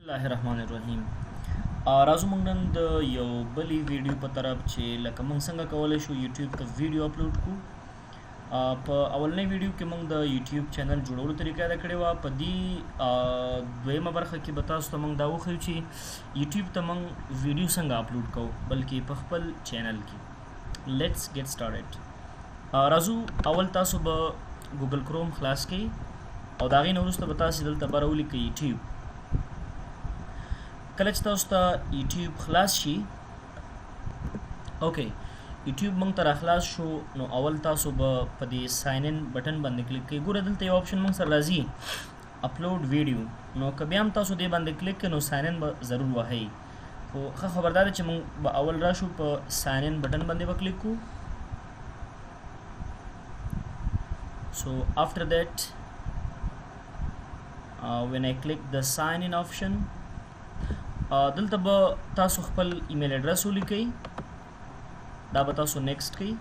الله الرحمن الرحیم. راځو موږ نن د یو بلې ویډیو په طرف چې لکه موږ څنګه کولی شو یوټیوب ته ویډیو اپلوډ کړو. په اولنۍ ویډیو کې موږ د یوټیوب چینل جوړولو طریقه یاده کړې وه. په دې دویمه برخه کې به تاسو ته موږ دا وښیو چې یوټیوب ته موږ ویډیو څنګه اپلوډ کوو بلکې په خپل چینل کې. لیټس ګیټ سټارټډ. راځو اول تاسو به ګوګل کروم خلاص کړئ او د هغې نه وروسته به تاسې دلته به راولیکئ یوټیوب. کله چې تاسو ته یوټیوب خلاص شي، اوکې یوټیوب موږ ته راخلاص شو، نو اول تاسو به په دې ساین ان بټن باندې کلیک کړئ. ګوره دلته یو آپشن موږ سره راځي اپلوډ ویډیو، نو که بیا هم تاسو دې باندې کلیک کړئ نو ساین ان به ضرور وهئ. خو ښه خبردار چې موږ به اول راشو په ساین ان بټن باندې به کلیک کړو. So after that when I click the sign in option, دلته به تاسو خپل ایمیل اډرس ولیکئ، دا به تاسو نیکسټ کئ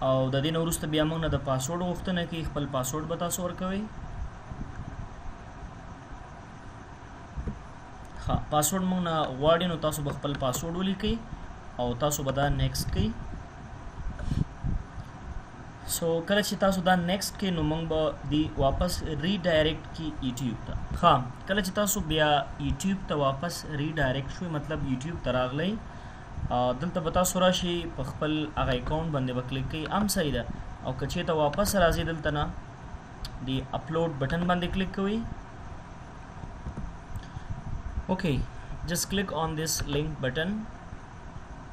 او د دې نه وروسته بیا موږ نه د پاسورډ غوښتنه کوي. خپل پاسورډ به تاسو ورکوئ. ښه پاسورډ موږ نه غواړي نو تاسو به خپل پاسورډ ولیکئ او تاسو به دا نیکسټ کئ. سو کله چې تاسو دا نیکسټ کې نو موږ به دی واپس ریډایرکټ کی یوټیوب ته. ښه کله چې تاسو بیا یوټیوب ته واپس ریډایرکټ شوئ، مطلب یوټیوب ته راغلی، دلته به تاسو راشئ په خپل هغه اکاونټ باندې به کلیک کوئ، هم صحیح ده. او که چېرته واپس راځئ دلته نه دی اپلوډ بټن باندې کلیک کوئ. اوکې just click on this link button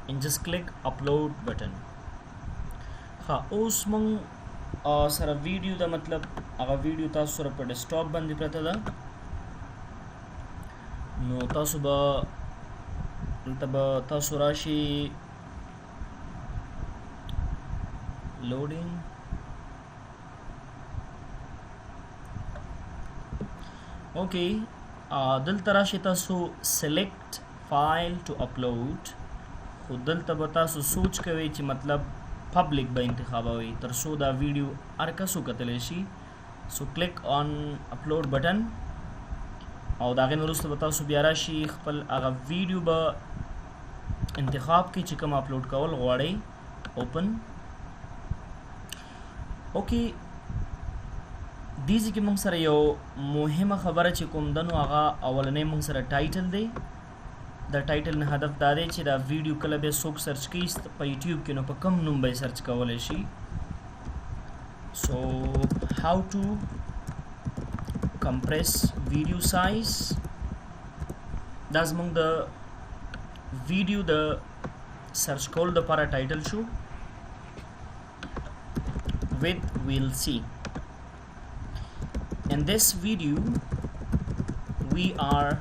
and just click upload button. ها اوس موږ سره ویډیو دا مطلب هغه ویډیو تاسو سره په ډیسکټاپ باندې پرته ده، نو تاسو به دلته به تاسو راشئ لوډینګ. اوکې دلته راشئ تاسو سلیکټ فایل ټو اپلوډ، خو دلته به تاسو سوچ کوئ چې مطلب پبلک به انتخابوي تر څو دا ویډیو هر کس وکتلی شي. سو کلیک آن اپلوډ بټن او د هغې نه وروسته به تاسو بیا راشي خپل هغه ویډیو به انتخاب کړئ چې کوم اپلوډ کول غواړئ. اوپن. اوکې دې ځای کې موږ سره یو مهمه خبره چې کوم ده نو هغه اولنی موږ سره ټایټل دی. د ټایټل نه هدف دا دی چې دا ویډیو کله بیا څوک سرچ کوي په یوټیوب کې نو په کوم نوم به یې سرچ کولی شي. سو how to compress video size، دا زموږ د ویډیو د سرچ کولو دپاره ټایټل شو. with we'll see in this video we are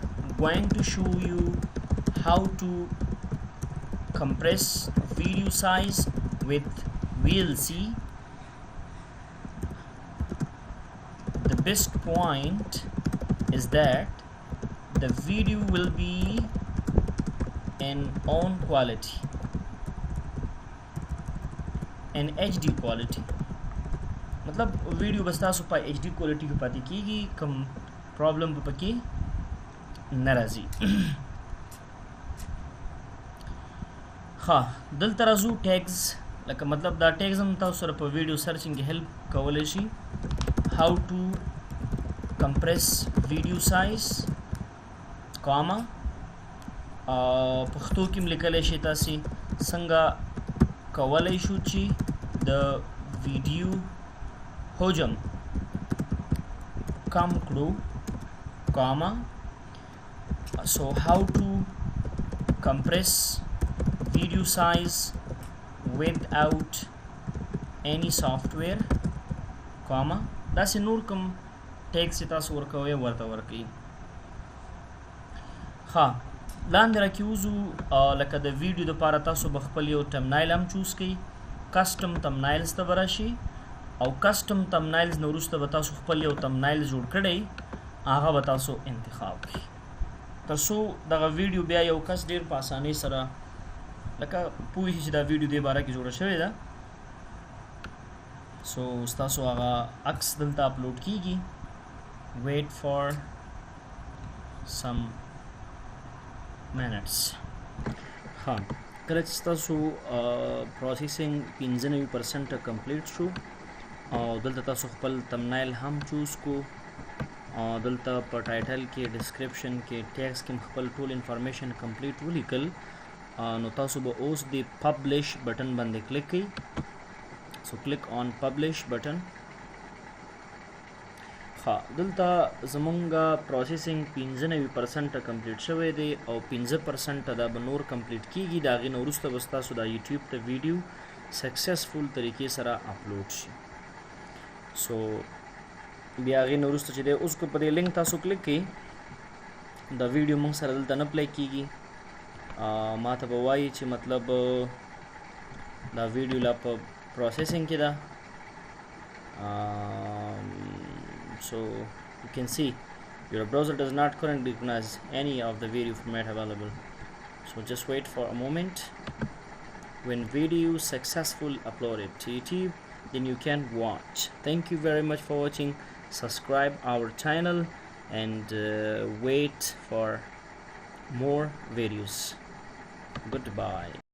going to show you how to compress video size with VLC. The best point is that the video will be in own quality, in HD quality. मतलब वीडियो बस तاسو په HD quality کې پاتې کیږي، کوم پرابلم به پکې نه راځي. ها دلته راځو ټیګز، لکه مطلب دا ټیګز هم تاسو سره په ویډیو سرچینګ کې هیلپ کولی شي. how to compress video size کاما پښتو کې هم لیکلی شي تاسې څنګه کولی شو چې د ویډیو حجم کم کړو کاما. so how to compress video size without any software comma. داسې نور کوم ټیګز چې تاسو ورکوئ ورته ورکوئ. ښه لاندې راکې وځو، لکه د ویډیو دپاره تاسو به خپل یو تمنایل هم چوز کئ. کسټم تمنایلز ته به راشئ او کسټم تمنایلز نه وروسته به تاسو خپل یو تمنایل جوړ کړئ، هغه به تاسو انتخاب کړئ تر څو دغه ویډیو بیا یو کس ډېر په اسانۍ سره لکه پوهیږي چې دا ویډیو دې باره کې جوړه شوې ده. سو ستاسو هغه عکس دلته اپلوډ کیږي wait for some minutes. ها کله چې تاسو پروسیسینګ 95% کمپلیټ شو او دلته تاسو خپل تمنایل هم چوز کو دلته په ټایټل کې ډسکرپشن کې ټیکس کې خپل ټول انفارمیشن کمپلیټ ولیکل نو تاسو به اوس د پبلش بٹن باندې کلیک کړئ سو کلیک آن پبلش بٹن ها دلته زمونږه پروسیسینګ 95% کمپلیټ شوی دی او 15% دا به نور کمپلیټ کیږي دا غي نو وروسته به تاسو دا یوټیوب ته ویډیو سکسسفل طریقې سره اپلوډ شي سو بیا غي نو وروسته چې دی اوس کو په دې لینک تاسو کلیک کړئ دا ویډیو موږ سره دلته نه پلی کیږي ما ته به وایي چې مطلب دا ویډیو لا په پروسیسینګ کې ده so you can see your browser does not currently recognize any of the video format available, so just wait for a moment. When video successful uploaded to YouTube, then you can watch. Thank you very much for watching. Subscribe our channel and wait for more videos. Goodbye.